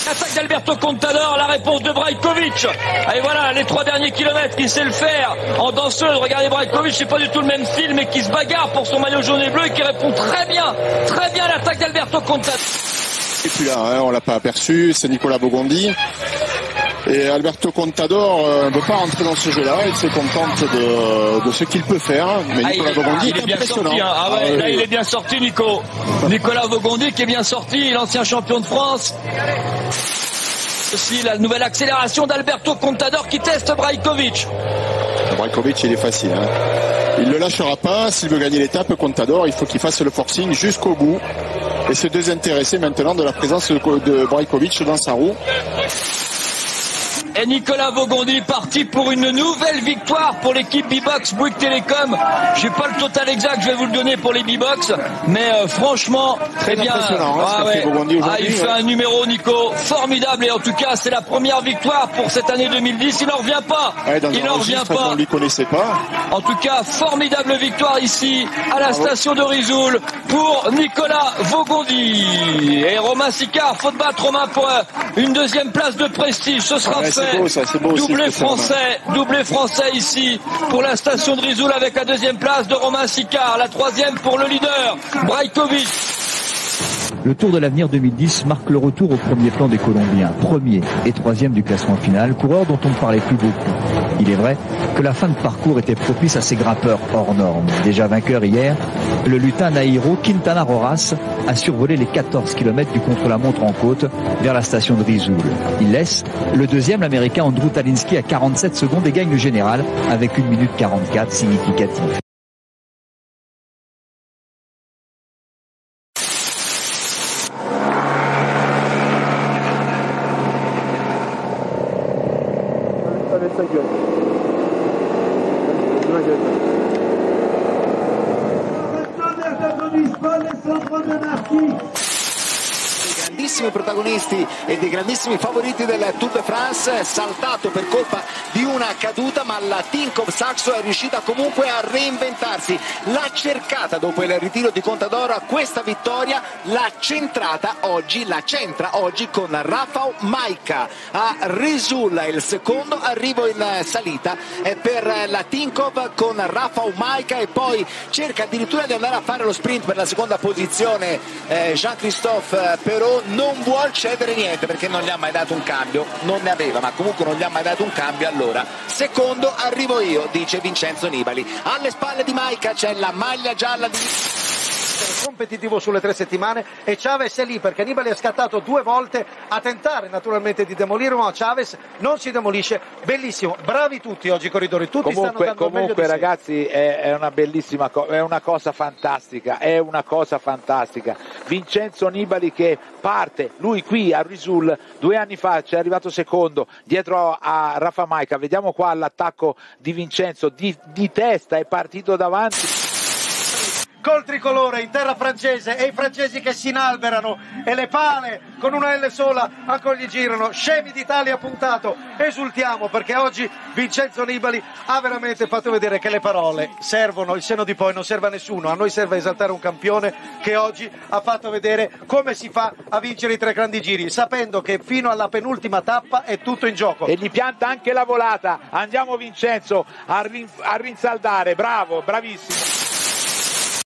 L'attaque d'Alberto Contador, la réponse de Brajkovic. Et voilà, les 3 derniers kilomètres, il sait le faire en danseuse. Regardez Brajkovic, c'est pas du tout le même style, mais qui se bagarre pour son maillot jaune et bleu et qui répond très bien à l'attaque d'Alberto Contador. Et puis là, on l'a pas aperçu, c'est Nicolas Vogondi. Et Alberto Contador ne veut pas rentrer dans ce jeu-là, il se contente de ce qu'il peut faire. Mais Nicolas Vogondi il est bien sorti. Là, il est bien sorti, Nico. Nicolas Vogondi qui est bien sorti, l'ancien champion de France. Aussi la nouvelle accélération d'Alberto Contador qui teste Brajkovic. Brajkovic, il est facile. Il ne le lâchera pas. S'il veut gagner l'étape, Contador, il faut qu'il fasse le forcing jusqu'au bout et se désintéresser maintenant de la présence de Brajkovic dans sa roue. Et Nicolas Vogondi parti pour une nouvelle victoire pour l'équipe B-Box Bouygues Télécom. J'ai pas le total exact, je vais vous le donner pour les B-Box, mais franchement très bien. Il fait un numéro, Nico, formidable, et en tout cas c'est la première victoire pour cette année 2010. Il n'en revient pas. Il n'en revient pas. On ne lui connaissait pas. En tout cas, formidable victoire ici à la station de Risoul pour Nicolas Vogondi. Et Romain Sicard, faut battre Romain pour une deuxième place de prestige. Ce sera fait. C'est beau doublé français ici pour la station de Risoul avec la deuxième place de Romain Sicard, la troisième pour le leader Brajkovic. Le Tour de l'Avenir 2010 marque le retour au premier plan des Colombiens, premier et troisième du classement final, coureurs dont on ne parlait plus beaucoup. Il est vrai que la fin de parcours était propice à ces grimpeurs hors normes. Déjà vainqueur hier, le lutin Nairo Quintana Roras a survolé les 14 km du contre-la-montre en côte vers la station de Risoul. Il laisse le deuxième, l'américain Andrew Talinski, à 47 secondes et gagne le général avec 1 minute 44 significatif. Grandissimi protagonisti e dei grandissimi favoriti del Tour de France, saltato per colpa di una caduta, ma la Tinkoff Saxo è riuscita comunque a reinventarsi. L'ha cercata dopo il ritiro di Contador questa vittoria, la centra oggi con Rafał Majka a Risoul. Il secondo arrivo in salita è per la Tinkoff con Rafał Majka, e poi cerca addirittura di andare a fare lo sprint per la seconda posizione. Jean-Christophe Perrault non vuol cedere niente perché non gli ha mai dato un cambio, non ne aveva, ma comunque non gli ha mai dato un cambio. Allora secondo arrivo io, dice Vincenzo Nibali. Alle spalle di Majka c'è la maglia gialla di competitivo sulle 3 settimane, e Chavez è lì perché Nibali è scattato 2 volte a tentare naturalmente di demolire, ma Chavez non si demolisce. Bellissimo, bravi tutti oggi i corridori, tutti stanno dando il meglio di sé. Ragazzi, è una bellissima è una cosa fantastica, Vincenzo Nibali che parte, lui qui a Risoul 2 anni fa ci è arrivato secondo dietro a Rafał Majka. Vediamo qua l'attacco di Vincenzo, di testa, è partito davanti col tricolore in terra francese, e i francesi che si inalberano e le pale con una L sola ancora gli girano. Scemi d'Italia puntato, esultiamo perché oggi Vincenzo Nibali ha veramente fatto vedere che le parole servono, il senno di poi non serve a nessuno. A noi serve esaltare un campione che oggi ha fatto vedere come si fa a vincere i 3 grandi giri, sapendo che fino alla penultima tappa è tutto in gioco. E gli pianta anche la volata. Andiamo Vincenzo a rinsaldare, bravissimo.